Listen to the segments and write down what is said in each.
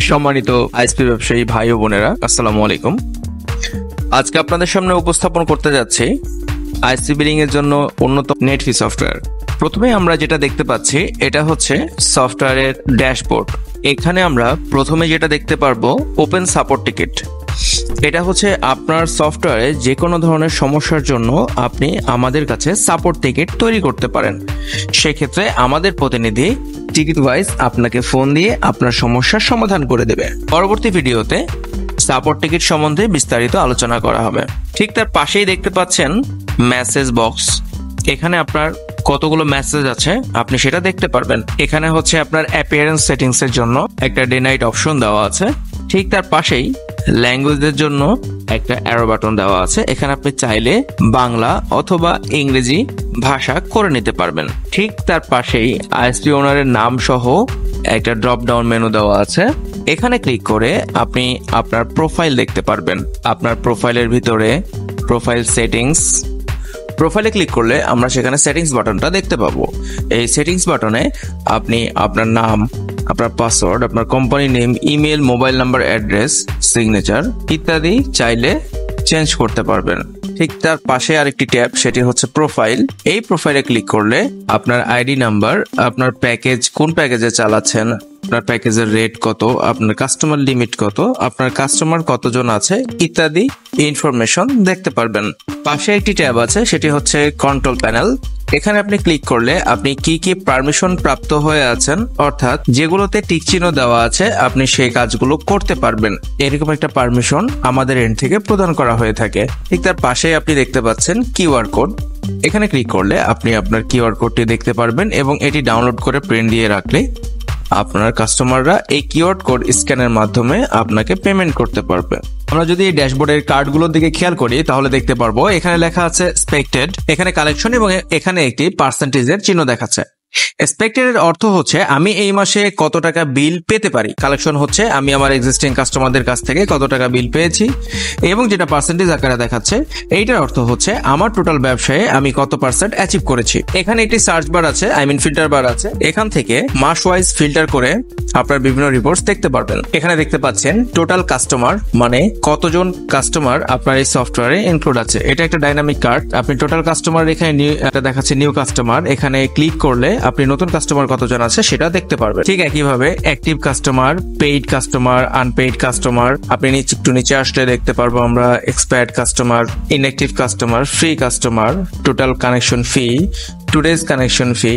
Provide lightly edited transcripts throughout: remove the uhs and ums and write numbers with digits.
সম্মানিত আইএসপি ব্যবসায়ী ভাই ও বোনেরা, আসসালামু আলাইকুম। আজকে আপনাদের সামনে উপস্থাপন করতে যাচ্ছি আইএসপি বিলিং এর জন্য উন্নত নেটফি সফটওয়্যার। প্রথমে আমরা যেটা দেখতে পাচ্ছি এটা হচ্ছে সফটওয়্যারের ড্যাশবোর্ড। এখানে আমরা প্রথমে যেটা দেখতে পারবো ওপেন সাপোর্ট টিকিট। এটা হচ্ছে আপনার সফটওয়্যারে যে কোনো ধরনের সমস্যার জন্য আপনি আমাদের কাছে সাপোর্ট টিকিট তৈরি করতে পারেন। সেক্ষেত্রে আমাদের প্রতিনিধি টিকিট ওয়াইজ আপনাকে ফোন দিয়ে আপনার সমস্যার সমাধান করে দেবে। পরবর্তী ভিডিওতে সাপোর্ট টিকিট সম্বন্ধে বিস্তারিত আলোচনা করা হবে। ঠিক তার পাশেই দেখতে পাচ্ছেন মেসেজ বক্স। এখানে আপনার কতগুলো মেসেজ আছে আপনি সেটা দেখতে পারবেন। এখানে হচ্ছে আপনার অ্যাপিয়ারেন্স সেটিংস এর জন্য একটা ডে নাইট অপশন দেওয়া আছে। ঠিক তার পাশেই ল্যাঙ্গুয়েজের জন্য একটা অ্যারো বাটন দেওয়া আছে। এখানে আপনি চাইলে বাংলা অথবা ইংরেজি ভাষা করে নিতে পারবেন। ঠিক তার পাশেই আইএসপি ওনারের নাম সহ একটা ড্রপ ডাউন মেনু দেওয়া আছে। এখানে ক্লিক করে আপনি আপনার প্রোফাইল দেখতে পারবেন। আপনার প্রোফাইলের ভিতরে প্রোফাইল সেটিংস, প্রোফাইলে ক্লিক করলে আমরা সেখানে সেটিংস বাটনটা দেখতে পাবো। এই সেটিংস বাটনে আপনি আপনার নাম, আপনার পাসওয়ার্ড, আপনার company name, email, mobile number, address, signature ইত্যাদি চাইলে চেঞ্জ করতে পারবেন। ঠিক তার পাশে আরেকটি ট্যাব, সেটি হচ্ছে প্রোফাইল। এই প্রোফাইলে ক্লিক করলে আপনার আইডি নাম্বার, আপনার প্যাকেজ, কোন প্যাকেজে চালাচ্ছেন, আপনার প্যাকেজের রেট কত, আপনার কাস্টমার লিমিট কত, আপনার কাস্টমার কতজন আছে ইত্যাদি ইনফরমেশন দেখতে পারবেন। পাশে একটি ট্যাব আছে, সেটি হচ্ছে কন্ট্রোল প্যানেল। এখানে আপনি ক্লিক করলে আপনি কি কি পারমিশন প্রাপ্ত হয়ে আছেন, অর্থাৎ যেগুলোতে টিক চিহ্ন দেওয়া আছে আপনি সেই কাজগুলো করতে পারবেন। এরকম একটা পারমিশন আমাদের এন্ড থেকে প্রদান করা হয়ে থাকে। ঠিক তার পাশেই আপনি দেখতে পাচ্ছেন কিউআর কোড। এখানে ক্লিক করলে আপনি আপনার কিউআর কোডটি দেখতে পারবেন এবং এটি ডাউনলোড করে প্রিন্ট দিয়ে রাখলে আপনার কাস্টমাররা এই কিউআর কোড স্ক্যানের মাধ্যমে আপনাকে পেমেন্ট করতে পারবে। আমরা যদি এই ড্যাশবোর্ডের কার্ডগুলোর দিকে খেয়াল করি তাহলে দেখতে পারবো এখানে লেখা আছে এক্সপেক্টেড, এখানে কালেকশন এবং এখানে একটি পার্সেন্টেজের চিহ্ন দেখাচ্ছে। এক্সপেক্টেড এর অর্থ হচ্ছে আমি এই মাসে কত টাকা বিল পেতে পারি। কালেকশন হচ্ছে আমি আমার এক্সিস্টিং কাস্টমারদের কাছ থেকে কত টাকা বিল পেয়েছি। এবং যেটা পার্সেন্টেজ আকারে দেখাচ্ছে এইটার অর্থ হচ্ছে আমার টোটাল ব্যবসায়ে আমি কত পার্সেন্ট অ্যাচিভ করেছি। এখানে একটি সার্চ বার আছে, ফিল্টার বার আছে। এখান থেকে মাস ওয়াইজ ফিল্টার করে আপনার বিভিন্ন রিপোর্টস দেখতে পারবেন। এখানে দেখতে পাচ্ছেন টোটাল কাস্টমার, মানে কতজন কাস্টমার আপনার এই সফটওয়্যারে ইনক্লুড আছে। এটা একটা ডাইনামিক কার্ড। আপনি টোটাল কাস্টমার এখানে দেখাচ্ছে নিউ কাস্টমার, এখানে ক্লিক করলে আপনি নতুন কাস্টমার কতজন আছে সেটা দেখতে পারবেন। ঠিক একইভাবে active customer, paid customer, unpaid customer আপনি একটু নিচে আসলে দেখতে পারবো আমরা expired customer, inactive customer, free customer, total connection fee, today's connection fee,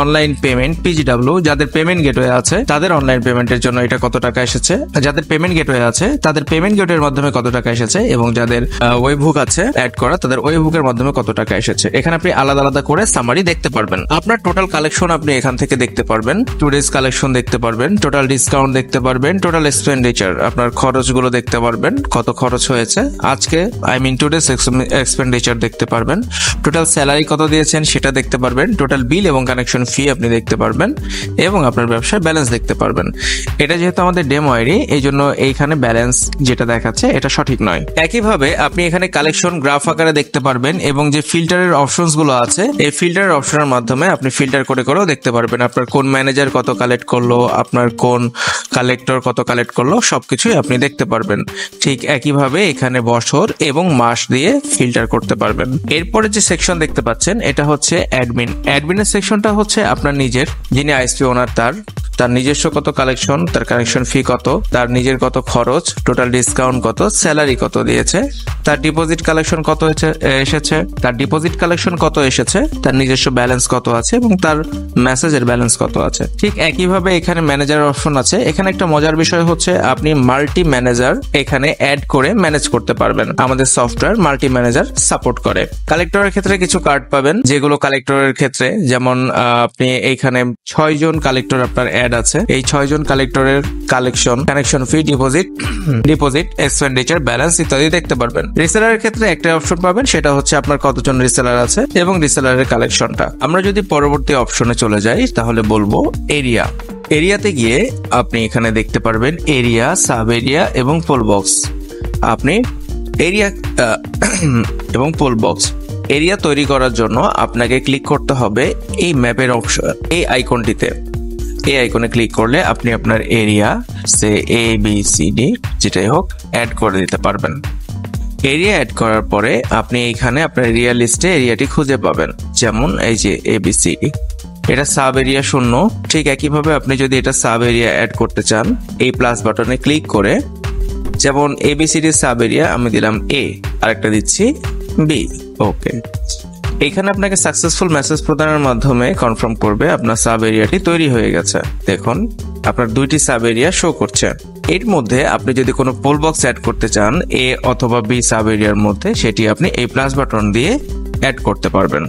online payment, PGW. যাদের পেমেন্ট গেটওয়ে আছে তাদের অনলাইন পেমেন্টের জন্য এটা কত টাকা এসেছে, যাদের পেমেন্ট গেটওয়ে আছে তাদের পেমেন্ট গেটওয়ের মাধ্যমে কত টাকা এসেছে, এবং যাদের ওয়েবহুক আছে অ্যাড করা তাদের ওয়েবহুকের মাধ্যমে কত টাকা এসেছে। এখানে আপনি আলাদা আলাদা করে সামারি দেখতে পারবেন। আপনার টোটাল কালেকশন আপনি এখান থেকে দেখতে পারবেন, টুডেজ কালেকশন দেখতে পারবেন, টোটাল ডিসকাউন্ট দেখতে পারবেন, টোটাল এক্সপেন্ডিচার আপনার খরচগুলো দেখতে পারবেন, কত খরচ হয়েছে আজকে, টুডেজ এক্সপেন্ডিচার দেখতে পারবেন, টোটাল স্যালারি কত দিয়েছেন সেটা দেখতে পারবেন, টোটাল বিল এবং কানেকশন ফি আপনি দেখতে পারবেন, এবং আপনার ব্যবসার ব্যালেন্স দেখতে পারবেন। এটা যেহেতু আমাদের ডেমো আইডি এই জন্য এইখানে ব্যালেন্স যেটা দেখাচ্ছে এটা সঠিক নয়। একইভাবে আপনি এখানে কালেকশন গ্রাফ আকারে দেখতে পারবেন, এবং যে ফিল্টারের অপশনস গুলো আছে এই ফিল্টারের অপশনের মাধ্যমে আপনি ফিল্টার করে করেও দেখতে পারবেন আপনার কোন ম্যানেজার কত কালেক্ট করলো, আপনার কোন কালেক্টর কত কালেক্ট করলো, সবকিছুই আপনি দেখতে পারবেন। ঠিক একইভাবে এখানে বছর এবং মাস দিয়ে ফিল্টার করতে পারবেন। এরপরে যে সেকশন দেখতে পাচ্ছেন এটা হচ্ছে অ্যাডমিন। অ্যাডমিনের সেকশনটা হচ্ছে আপনার নিজের, যিনি আইএসপি ওনার তার নিজস্ব কত কালেকশন, তার কানেকশন ফি কত, তার নিজের কত খরচ, টোটাল ডিসকাউন্ট কত, স্যালারি কত দিয়েছে, তার ডিপোজিট কালেকশন কত এসেছে, তার ডিপোজিট কালেকশন কত এসেছে, তার নিজস্ব ব্যালেন্স কত আছে এবং তার মেসেজের ব্যালেন্স কত আছে। ঠিক একইভাবে এখানে ম্যানেজার অপশন আছে। এখানে একটা মজার বিষয় হচ্ছে আপনি মাল্টি ম্যানেজার এখানে অ্যাড করে ম্যানেজ করতে পারবেন। আমাদের সফটওয়্যার মাল্টি ম্যানেজার সাপোর্ট করে। কালেক্টরের ক্ষেত্রে কিছু কার্ড পাবেন, যেগুলো কালেক্টরের ক্ষেত্রে যেমন আপনি এইখানে 6 জন কালেক্টর আপনার অ্যাড আছে। এই 6 জন কালেক্টরের কালেকশন, কানেকশন ফি, ডিপোজিট, এক্সপেন্ডিচার, ব্যালেন্স ইত্যাদি দেখতে পারবেন। রিসেলারের ক্ষেত্রে একটা অপশন পাবেন, সেটা হচ্ছে আপনার কতজন রিসেলার আছে এবং রিসেলারের কালেকশনটা। আমরা যদি পরবর্তী অপশনে চলে যাই তাহলে বলবো এরিয়া। এরিয়াতে গিয়ে আপনি এখানে দেখতে পারবেন এরিয়া, সাব এরিয়া এবং পোল বক্স। আপনি এরিয়া এবং পোল বক্স এরিয়া তৈরি করার জন্য আপনাকে ক্লিক করতে হবে এই ম্যাপের অপশন, এই আইকনটিতে। এই আইকনে ক্লিক করলে আপনি আপনার area say A B C D যেটাই হোক অ্যাড করে দিতে পারবেন। এরিয়া অ্যাড করার পরে আপনি এখানে আপনার এরিয়া লিস্টে এরিয়াটি খুঁজে পাবেন, যেমন এই যে ABCD, এটা সাব এরিয়া 0। ঠিক একইভাবে আপনি যদি এটা সাব এরিয়া অ্যাড করতে চান, এই প্লাস বাটনে ক্লিক করে, যেমন ABCD সাব এরিয়া আমি দিলাম A, আরেকটা দিচ্ছি B। ওকে, এখানে আপনাকে সাকসেসফুল মেসেজ প্রদানের মাধ্যমে কনফার্ম করবে আপনার সাব এরিয়াটি তৈরি হয়ে গেছে। দেখুন আপনার 2টি সাব এরিয়া শো করছে। এর মধ্যে আপনি যদি কোনো পোল বক্স অ্যাড করতে চান A অথবা B সাব এরিয়ার মধ্যে, সেটি আপনি এই প্লাস বাটন দিয়ে অ্যাড করতে পারবেন।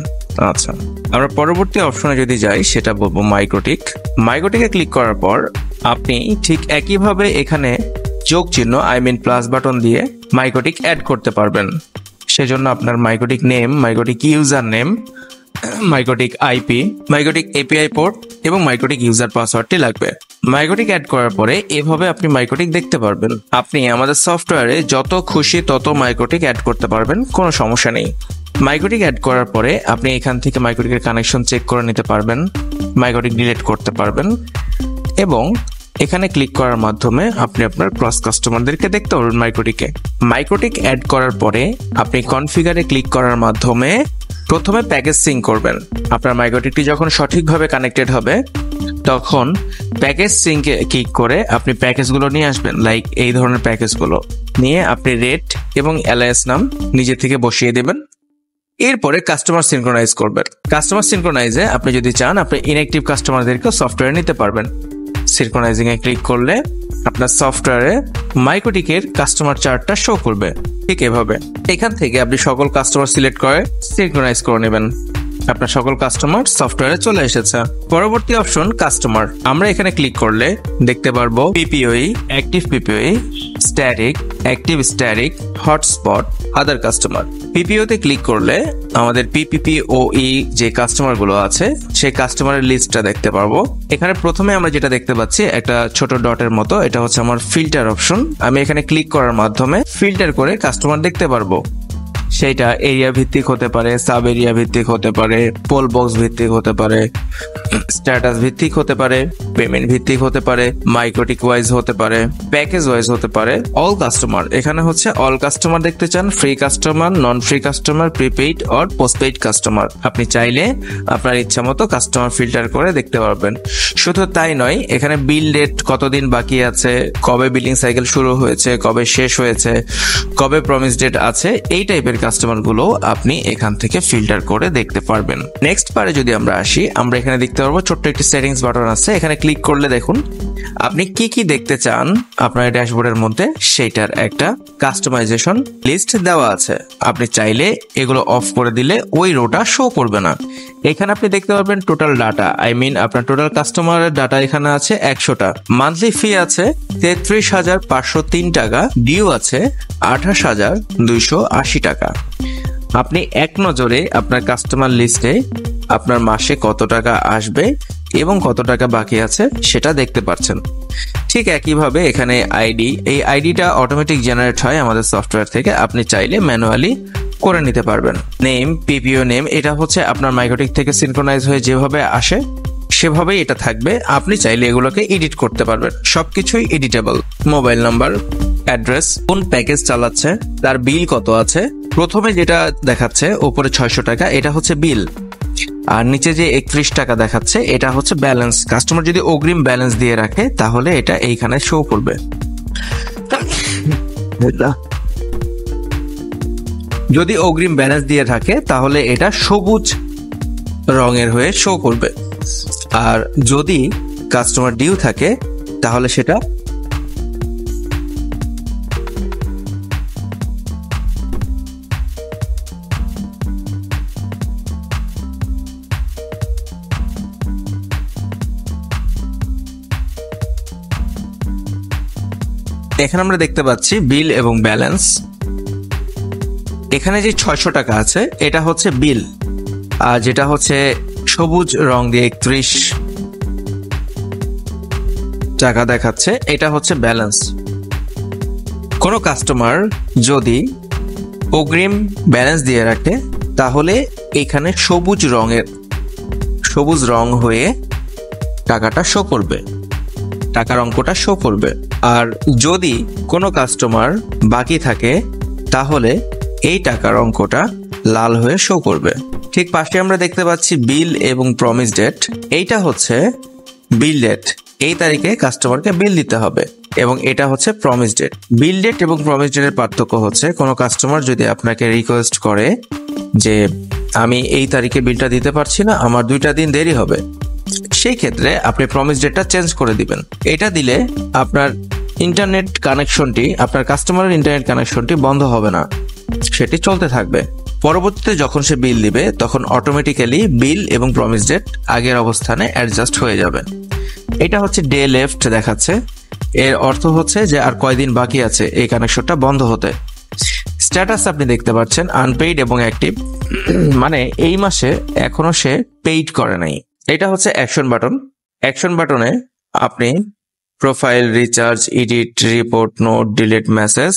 আচ্ছা, আমরা পরবর্তী অপশনে যদি যাই, সেটা বলবো মাইক্রোটিক। মাইক্রোটিকে ক্লিক করার পর আপনি ঠিক একইভাবে এখানে যোগ চিহ্ন প্লাস বাটন দিয়ে মাইক্রোটিক অ্যাড করতে পারবেন। সেজন্য আপনার MikroTik name, MikroTik user name, MikroTik IP, MikroTik API port এবং মাইক্রোটিক ইউজার পাসওয়ার্ডটি লাগবে। মাইক্রোটিক অ্যাড করার পরে এভাবে আপনি মাইক্রোটিক দেখতে পারবেন। আপনি আমাদের সফটওয়্যারে যত খুশি তত মাইক্রোটিক অ্যাড করতে পারবেন, কোনো সমস্যা নেই। মাইক্রোটিক অ্যাড করার পরে আপনি এখান থেকে মাইক্রোটিকের কানেকশন চেক করে নিতে পারবেন, মাইক্রোটিক ডিলিট করতে পারবেন এবং এখানে ক্লিক করার মাধ্যমে আপনি আপনার ক্রস কাস্টমারদেরকে দেখতে পারবেন মাইক্রোটিকে। মাইক্রোটিক অ্যাড করার পরে আপনি কনফিগারে ক্লিক করার মাধ্যমে প্রথমে প্যাকেজ সিঙ্ক করবেন। আপনার মাইক্রোটিকটি যখন সঠিকভাবে কানেক্টেড হবে, তখন প্যাকেজ সিঙ্কে ক্লিক করে আপনি প্যাকেজগুলো নিয়ে আসবেন। লাইক এই ধরনের প্যাকেজগুলো নিয়ে আপনি রেট এবং এলআইএস নাম নিজে থেকে বসিয়ে দেবেন। এরপরে কাস্টমার সিনক্রোনাইজ করবেন। কাস্টমার সিনক্রোনাইজে আপনি যদি চান, আপনি ইনঅ্যাক্টিভ কাস্টমারদেরকেও সফটওয়্যারে নিতে পারবেন। সিনক্রোনাইজিং এ ক্লিক করলে আপনার সফটওয়্যারে মাইক্রোটিকের কাস্টমার চার্টটা শো করবে। ঠিক এভাবে এখান থেকে আপনি সকল কাস্টমার সিলেক্ট করে সিনক্রোনাইজ করে নেবেন। আপনার সকল কাস্টমার সফটওয়্যারে চলে এসেছে। পরবর্তী অপশন কাস্টমার। আমরা এখানে ক্লিক করলে দেখতে পারবো PPOE, active PPOE, static, active static, hotspot, other customer. পিপিওতে ক্লিক করলে আমাদের পিপিপিওই যে কাস্টমার গুলো আছে সেই কাস্টমারের লিস্টটা দেখতে পারবো। এখানে প্রথমে আমরা যেটা দেখতে পাচ্ছি একটা ছোট ডটের মতো, এটা হচ্ছে আমার ফিল্টার অপশন। আমি এখানে ক্লিক করার মাধ্যমে ফিল্টার করে কাস্টমার দেখতে পারবো। সেইটা এরিয়া ভিত্তিক হতে পারে, সাব এরিয়া ভিত্তিক হতে পারে, পোল বক্স ভিত্তিক হতে পারে, স্ট্যাটাস ভিত্তিক হতে পারে, পেমেন্ট ভিত্তিক হতে পারে, মাইক্রোটিক ওয়াইজ হতে পারে, প্যাকেজ ওয়াইজ হতে পারে, অল কাস্টমার। এখানে হচ্ছে অল কাস্টমার দেখতে চান, free customer, non free customer, prepaid or postpaid customer. আপনি চাইলে আপনার ইচ্ছা মতো কাস্টমার ফিল্টার করে দেখতে পারবেন। শুধু তাই নয়, এখানে বিল ডেট কতদিন বাকি আছে, কবে বিলিং সাইকেল শুরু হয়েছে, কবে শেষ হয়েছে, কবে প্রমিস ডেট আছে, এই টাইপের কাস্টমার গুলো আপনি এখান থেকে ফিল্টার করে দেখতে পারবেন। নেক্সট পারে যদি আমরা আসি, আমরা এখানে দেখতে পারবো ছোট্ট একটি সেটিংস বাটন আছে। এখানে ক্লিক করলে দেখুন আপনি কি কি দেখতে চান আপনার ড্যাশবোর্ডের মধ্যে, সেইটার একটা কাস্টমাইজেশন লিস্ট দেওয়া আছে। আপনি চাইলে এগুলো অফ করে দিলে ওই রোটা শো করবে না। এখানে আপনি দেখতে পারবেন টোটাল ডাটা, আপনার টোটাল কাস্টমারের ডাটা এখানে আছে 100টা। মান্থলি ফি আছে 33,503 টাকা, ডিউ আছে 28,280 টাকা। আপনি এক নজরে আপনার কাস্টমার লিস্টে আপনার মাসে কত টাকা আসবে এবং কত টাকা বাকি আছে সেটা দেখতে পাচ্ছেন। ঠিক একইভাবে এখানে আইডি, এই আইডিটা অটোমেটিক জেনারেট হয় আমাদের সফটওয়্যার থেকে। আপনি চাইলে ম্যানুয়ালি করে নিতে পারবেন। নেম, পিপিও নেম, এটা হচ্ছে আপনার মাইক্রোটিক থেকে সিনক্রোনাইজ হয়ে যেভাবে আসে সেভাবেই এটা থাকবে। আপনি চাইলে এগুলোকে এডিট করতে পারবেন, সবকিছুই এডিটেবল। মোবাইল নাম্বার, অ্যাড্রেস, কোন প্যাকেজ চালাচ্ছে, তার বিল কত আছে। প্রথমে যেটা দেখাচ্ছে উপরে 600 টাকা, এটা হচ্ছে বিল, আর নিচে যে 31 টাকা দেখাচ্ছে এটা হচ্ছে ব্যালেন্স। কাস্টমার যদি অগ্রিম ব্যালেন্স দিয়ে রাখে তাহলে এটা এইখানে শো করবে। যদি অগ্রিম ব্যালেন্স দিয়ে থাকে তাহলে এটা সবুজ রঙের হয়ে শো করবে, আর যদি কাস্টমার ডিউ থাকে তাহলে সেটা এখানে আমরা দেখতে পাচ্ছি বিল এবং ব্যালেন্স। এখানে যে 600 টাকা আছে এটা হচ্ছে বিল, আর যেটা হচ্ছে সবুজ রং দিয়ে 31 টাকা দেখাচ্ছে এটা হচ্ছে ব্যালেন্স। কোনো কাস্টমার যদি অগ্রিম ব্যালেন্স দিয়ে রাখে তাহলে এখানে সবুজ রং হয়ে টাকাটা শো করবে, টাকার অঙ্কটা শো করবে। আর যদি কোনো কাস্টমার বাকি থাকে তাহলে এই টাকার অঙ্কটা লাল হয়ে শো করবে। ঠিক পাশে আমরা দেখতে পাচ্ছি বিল এবং প্রমিস ডেট। এইটা হচ্ছে বিল ডেট, এই তারিখে কাস্টমারকে বিল দিতে হবে, এবং এটা হচ্ছে প্রমিস ডেট। বিল ডেট এবং প্রমিস ডেটের পার্থক্য হচ্ছে কোনো কাস্টমার যদি আপনাকে রিকোয়েস্ট করে যে আমি এই তারিখে বিলটা দিতে পারছি না, আমার 2টা দিন দেরি হবে, সেই ক্ষেত্রে আপনি প্রমিস ডেটটা চেঞ্জ করে দিবেন। এটা দিলে আপনার ইন্টারনেট কানেকশনটি, আপনার কাস্টমারের ইন্টারনেট কানেকশনটি বন্ধ হবে না, সেটি চলতে থাকবে। পরবর্তীতে যখন সে বিল দিবে তখন অটোমেটিক্যালি বিল এবং প্রমিস ডেট আগের অবস্থানে অ্যাডজাস্ট হয়ে যাবে। এটা হচ্ছে ডে লেফট দেখাচ্ছে, এর অর্থ হচ্ছে যে আর কয়দিন বাকি আছে এই কানেকশনটা বন্ধ হতে। স্ট্যাটাস আপনি দেখতে পাচ্ছেন আনপেইড এবং অ্যাক্টিভ, মানে এই মাসে এখনো সে পেইড করে নাই। এটা হচ্ছে অ্যাকশন বাটন। অ্যাকশন বাটনে আপনি profile, recharge, edit, report, note, delete, message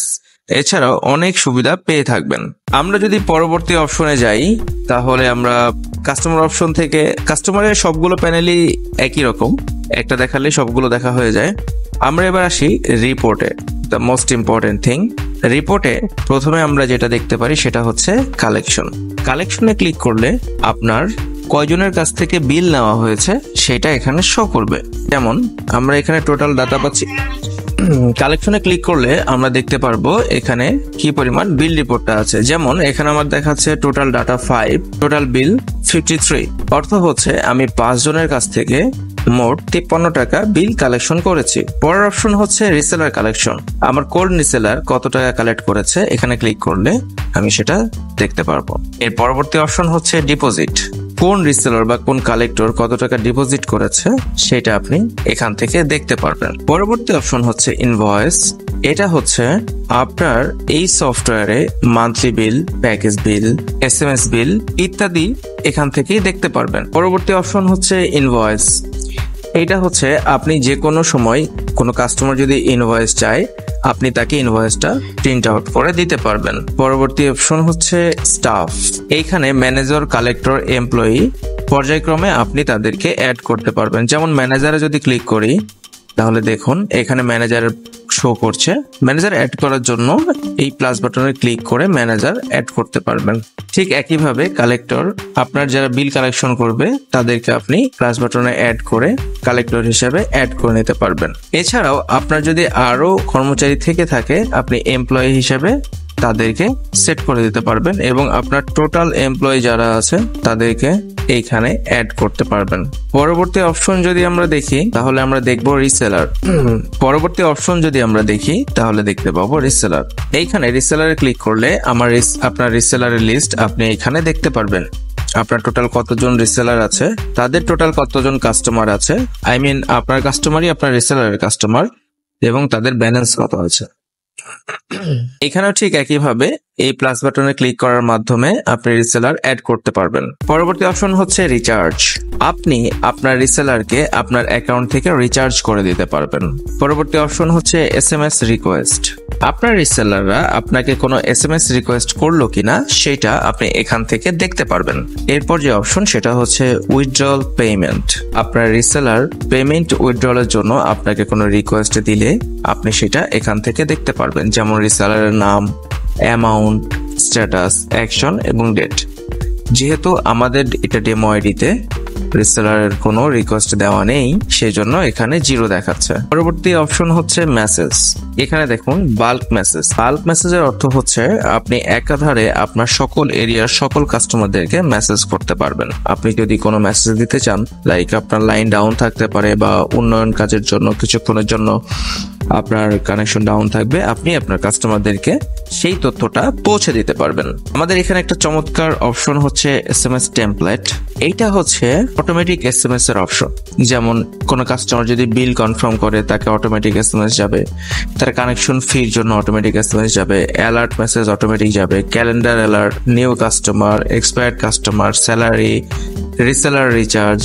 এছাড়াও অনেক সুবিধা পেয়ে থাকবেন। আমরা যদি পরবর্তী অপশনে যাই তাহলে আমরা কাস্টমার অপশন থেকে, কাস্টমারের সবগুলো প্যানেলই একই রকম, একটা দেখালে সবগুলো দেখা হয়ে যায়। আমরা এবার আসি রিপোর্টে, দ্য মোস্ট ইম্পর্টেন্ট থিং। রিপোর্টে প্রথমে আমরা যেটা দেখতে পারি সেটা হচ্ছে কালেকশন। কালেকশনে ক্লিক করলে আপনার কয়জনের কাছ থেকে বিল নেওয়া হয়েছে সেটা এখানে শো করবে। যেমন আমরা এখানে টোটাল ডাটা পাচ্ছি। কালেকশনে ক্লিক করলে আমরা দেখতে পারবো এখানে কি পরিমাণ বিল রিপোর্টটা আছে। যেমন এখানে আমার দেখাচ্ছে টোটাল ডাটা 5, টোটাল বিল 53। অর্থ হচ্ছে আমি 5 জনের কাছ থেকে মোট 53 টাকা বিল কালেকশন করেছি। পরের অপশন হচ্ছে রিসেলার কালেকশন। আমার কোন রিসেলার কত টাকা কালেক্ট করেছে এখানে ক্লিক করলে আমি সেটা দেখতে পারবো। এর পরবর্তী অপশন হচ্ছে ডিপোজিট। কোন রিসেলার বা কোন কালেক্টর কত টাকা ডিপোজিট করেছে সেটা আপনি এখান থেকে দেখতে পারবেন। পরবর্তী অপশন হচ্ছে ইনভয়েস। এটা হচ্ছে আপনার এই সফটওয়্যারে মান্থলি বিল, প্যাকেজ বিল, SMS বিল ইত্যাদি এখান থেকেই দেখতে পারবেন। পরবর্তী অপশন হচ্ছে ইনভয়েস। এটা হচ্ছে আপনি যে কোনো সময় কোনো কাস্টমার যদি ইনভয়েস চায় আপনি তাকে ইনভয়েসটা প্রিন্ট আউট করে দিতে পারবেন। পরবর্তী অপশন হচ্ছে স্টাফ। এইখানে ম্যানেজার, কালেক্টর, এমপ্লয়ি পর্যায়ক্রমে আপনি তাদেরকে অ্যাড করতে পারবেন। যেমন ম্যানেজারে যদি ক্লিক করি তাহলে দেখুন এখানে ম্যানেজার শো করছে। ম্যানেজার অ্যাড করার জন্য এই প্লাস বাটনে ক্লিক করে ম্যানেজার অ্যাড করতে পারবেন। ঠিক একইভাবে কালেক্টর, আপনার যারা বিল কালেকশন করবে তাদেরকে আপনি প্লাস বাটনে অ্যাড করে কালেক্টর হিসেবে অ্যাড করে নিতে পারবেন। এছাড়াও আপনার যদি আরো কর্মচারী থেকে থাকে আপনি এমপ্লয়ি হিসেবে তাদেরকে সেট করে দিতে পারবেন, এবং আপনার টোটাল এমপ্লয়ি যারা আছে তাদেরকে এইখানে অ্যাড করতে পারবেন। পরবর্তী অপশন যদি আমরা দেখি তাহলে আমরা দেখবো রিসেলার। পরবর্তী অপশন যদি আমরা দেখি তাহলে দেখতে পাবো রিসেলার। এইখানে রিসেলারে ক্লিক করলে আপনার রিসেলারের লিস্ট আপনি এখানে দেখতে পারবেন। আপনার টোটাল কতজন রিসেলার আছে, তাদের টোটাল কতজন কাস্টমার আছে, আপনার কাস্টমারই আপনার রিসেলারের কাস্টমার, এবং তাদের ব্যালেন্স কত আছে। এখানেও ঠিক একইভাবে এই প্লাস বাটনে ক্লিক করার মাধ্যমে আপনি রিসেলার অ্যাড করতে পারবেন। পরবর্তী অপশন হচ্ছে রিচার্জ। আপনি আপনার রিসেলারকে আপনার অ্যাকাউন্ট থেকে রিচার্জ করে দিতে পারবেন। পরবর্তী অপশন হচ্ছে SMS রিকোয়েস্ট। আপনার রিসেলাররা আপনাকে কোনো SMS রিকোয়েস্ট করলো কিনা সেটা আপনি এখান থেকে দেখতে পারবেন। এরপর যে অপশন সেটা হচ্ছে উইথড্রল পেমেন্ট। আপনার রিসেলার পেমেন্ট উইথড্রলের জন্য আপনাকে কোনো রিকোয়েস্ট দিলে আপনি সেটা এখান থেকে দেখতে পারবেন। যেমন রিসেলারের নাম, অ্যামাউন্ট, স্ট্যাটাস, অ্যাকশন এবং ডেট। যেহেতু আমাদের এটা ডেমো আইডিতে রিসেলারের কোনো রিকোয়েস্ট দেওয়া নেই সেই জন্য এখানে 0 দেখাচ্ছে। পরবর্তী অপশন হচ্ছে মেসেজ। এখানে দেখুন বাল্ক মেসেজ। বাল্ক মেসেজের অর্থ হচ্ছে আপনি একাধারে আপনার সকল এরিয়ার সকল কাস্টমারদেরকে মেসেজ করতে পারবেন। আপনি যদি কোনো মেসেজ দিতে চান, লাইক আপনার লাইন ডাউন থাকতে পারে বা উন্নয়ন কাজের জন্য কিছুক্ষণের জন্য আপনার কানেকশন ডাউন থাকবে, আপনি আপনার কাস্টমারদেরকে সেই তথ্যটা পৌঁছে দিতে পারবেন। আমাদের এখানে একটা চমৎকার অপশন হচ্ছে SMS টেমপ্লেট। এইটা হচ্ছে অটোমেটিক SMS এর অপশন। যেমন কোনো কাস্টমার যদি বিল কনফার্ম করে তাকে অটোমেটিক SMS যাবে, তার কানেকশন ফির জন্য অটোমেটিক SMS যাবে, অ্যালার্ট মেসেজ অটোমেটিক যাবে, calendar alert, new customer, expired customer, salary, reseller recharge,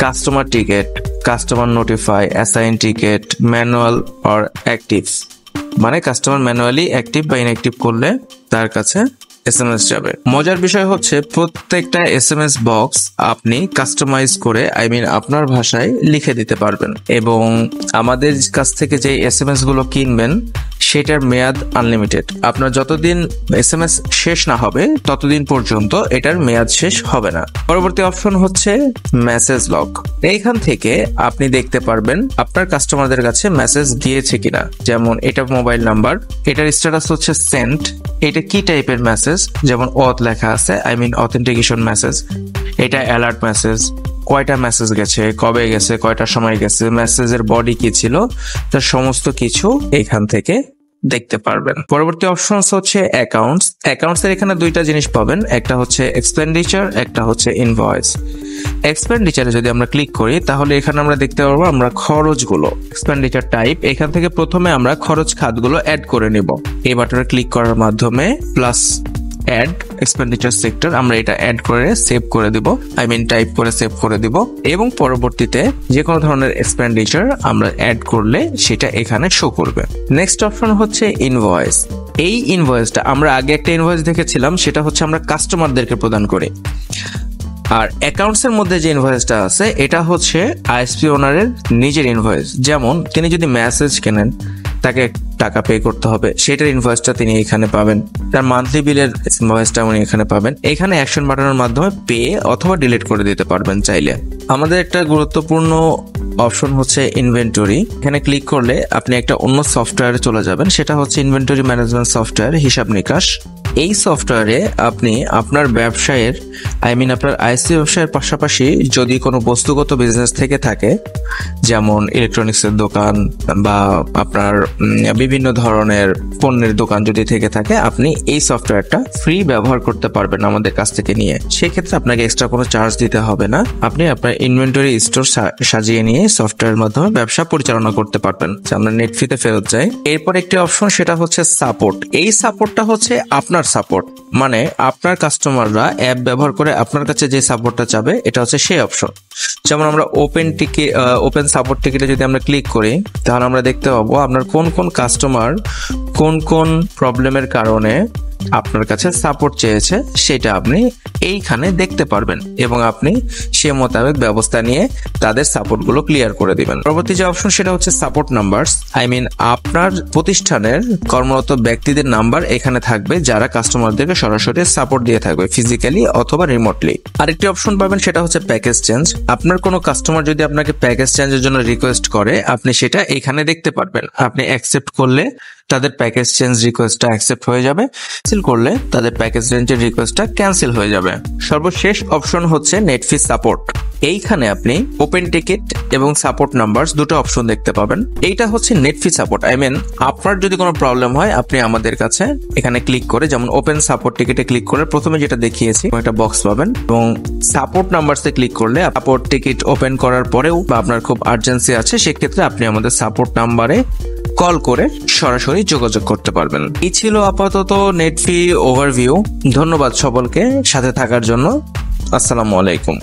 customer ticket, customer notify, assign ticket, manual or active. মানে কাস্টমার ম্যানুয়ালি অ্যাক্টিভ বা ইনঅ্যাক্টিভ করলে তার কাছে SMS যাবে। মজার বিষয় হচ্ছে প্রত্যেকটা SMS বক্স আপনি কাস্টমাইজ করে আপনার ভাষায় লিখে দিতে পারবেন এবং আমাদের কাছ থেকে যে SMS গুলো কিনবেন সেটার মেয়াদ আনলিমিটেড। আপনার যতদিন SMS শেষ না হবে ততদিন পর্যন্ত এটার মেয়াদ শেষ হবে না। পরবর্তী অপশন হচ্ছে মেসেজ লগ। এইখান থেকে আপনি দেখতে পারবেন আপনার কাস্টমারদের কাছে মেসেজ গিয়েছে কিনা, যেমন এটা মোবাইল নাম্বার, এটার স্ট্যাটাস হচ্ছে সেন্ট, এটা কি টাইপের মেসেজ, যেমন অথ লেখা আছে অথেন্টিকেশন মেসেজ, এটা অ্যালার্ট মেসেজ, কয়টা মেসেজ গেছে, কবে গেছে, কয়টার সময় গেছে, মেসেজের বডি কি ছিল, তার সমস্ত কিছু এখান থেকে দেখতে পারবেন। পরবর্তী অপশন হচ্ছে অ্যাকাউন্টস। অ্যাকাউন্টস এর এখানে দুইটা জিনিস পাবেন, একটা হচ্ছে এক্সপেন্ডিচার, একটা হচ্ছে ইনভয়েস। এক্সপেন্ডিচারে যদি আমরা ক্লিক করি তাহলে এখানে আমরা দেখতে পারবো আমরা খরচগুলো, এক্সপেন্ডিচার টাইপ। এখান থেকে প্রথমে আমরা খরচ খাতগুলো অ্যাড করে নিব। এই বাটনে ক্লিক করার মাধ্যমে প্লাস অ্যাড এক্সপেন্ডিচার সেক্টর আমরা এটা অ্যাড করে সেভ করে দিব, টাইপ করে সেভ করে দিব এবং পরবর্তীতে যে কোনো ধরনের এক্সপেন্ডিচার আমরা অ্যাড করলে সেটা এখানে শো করবে। নেক্সট অপশন হচ্ছে ইনভয়েস। এই ইনভয়েসটা আমরা আগে একটা ইনভয়েস দেখেছিলাম, সেটা হচ্ছে আমরা কাস্টমারদেরকে প্রদান করি। আর অ্যাকাউন্টস এর মধ্যে যে ইনভয়েসটা আছে এটা হচ্ছে আইএসপি ওনারের নিজের ইনভয়েস। যেমন তিনি যদি মেসেজ কেনেন তাকে টাকা পে করতে হবে, সেটার ইনভয়েসটা তিনি এখানে পাবেন। তার মান্থলি বিলের ইনভয়েসটা উনি এখানে পাবেন। এখানে অ্যাকশন বাটনের মাধ্যমে পে অথবা ডিলিট করে দিতে পারবেন চাইলে। আমাদের একটা গুরুত্বপূর্ণ অপশন হচ্ছে ইনভেন্টরি। এখানে ক্লিক করলে আপনি একটা অন্য সফটওয়্যারে চলে যাবেন, সেটা হচ্ছে ইনভেন্টরি ম্যানেজমেন্ট সফটওয়্যার, হিসাব নিকাশ। এই সফটওয়্যারে আপনি আপনার ব্যবসায়ের আপনার আইসি ব্যবসায়ের পাশাপাশি যদি কোনো বস্তুগত বিজনেস থেকে থাকে, যেমন ইলেকট্রনিক্সের দোকান বা আপনার বিভিন্ন ধরনের পণ্যের দোকান যদি থেকে থাকে, আপনি এই সফটওয়্যারটা ফ্রি ব্যবহার করতে পারবেন আমাদের কাছ থেকে নিয়ে। সেক্ষেত্রে আপনাকে এক্সট্রা কোনো চার্জ দিতে হবে না। আপনি আপনার ইনভেন্টরি স্টোর সাজিয়ে নিয়ে সফটওয়্যারের মাধ্যমে ব্যবসা পরিচালনা করতে পারবেন। আমরা নেট ফিতে ফেরত যাই। এরপর একটি অপশন, সেটা হচ্ছে সাপোর্ট। এই সাপোর্টটা হচ্ছে আপনার সাপোর্ট, মানে আপনার কাস্টমাররা অ্যাপ ব্যবহার করে আপনার কাছে যে সাপোর্টটা চাবে এটা হচ্ছে সেই অপশন। যেমন আমরা ওপেন সাপোর্ট টিকেটে যদি আমরা ক্লিক করি তাহলে আমরা দেখতে পাবো আপনার কোন কোন কাস্টমার কোন কোন প্রবলেমের কারণে আপনার কাছে সাপোর্ট চেয়েছে সেটা আপনি এইখানে দেখতে পারবেন এবং আপনি সে মোতাবেক ব্যবস্থা নিয়ে তাদের সাপোর্ট গুলো ক্লিয়ার করে দিবেন। পরবর্তী যে অপশন সেটা হচ্ছে সাপোর্ট নাম্বারস। আপনার প্রতিষ্ঠানের কর্মরত ব্যক্তিদের নাম্বার এখানে থাকবে যারা কাস্টমারদেরকে সরাসরি সাপোর্ট দিয়ে থাকবে, ফিজিক্যালি অথবা রিমোটলি। আরেকটি অপশন পাবেন, সেটা হচ্ছে প্যাকেজ চেঞ্জ। আপনার কোনো কাস্টমার যদি আপনাকে প্যাকেজ চেঞ্জের জন্য রিকোয়েস্ট করে আপনি সেটা এখানে দেখতে পারবেন। আপনি অ্যাকসেপ্ট করলে তাদের প্যাকেজ চেঞ্জ রিকোয়েস্টটা অ্যাকসেপ্ট হয়ে যাবে, ক্যান্সেল করলে তাদের প্যাকেজ চেঞ্জের রিকোয়েস্টটা ক্যান্সেল হয়ে যাবে। সর্বশেষ অপশন হচ্ছে নেটফি সাপোর্ট। এইখানে আপনি ওপেন টিকেট এবং সাপোর্ট নাম্বারস দুটো অপশন দেখতে পাবেন। এইটা হচ্ছে নেটফি সাপোর্ট। আপনার যদি কোনো প্রবলেম হয় আপনি আমাদের কাছে এখানে ক্লিক করে, যেমন ওপেন সাপোর্ট টিকেটে ক্লিক করে প্রথমে যেটা দেখিয়েছি একটা বক্স পাবেন এবং সাপোর্ট নাম্বারসে ক্লিক করলে সাপোর্ট টিকিট ওপেন করার পরেও বা আপনার খুব আর্জেন্সি আছে সেক্ষেত্রে আপনি আমাদের সাপোর্ট নাম্বারে কল করে সরাসরি যোগাযোগ করতে পারবেন। এই ছিল আপাতত নেটফি ওভারভিউ। ধন্যবাদ সকলকে সাথে থাকার জন্য। আসসালামু আলাইকুম।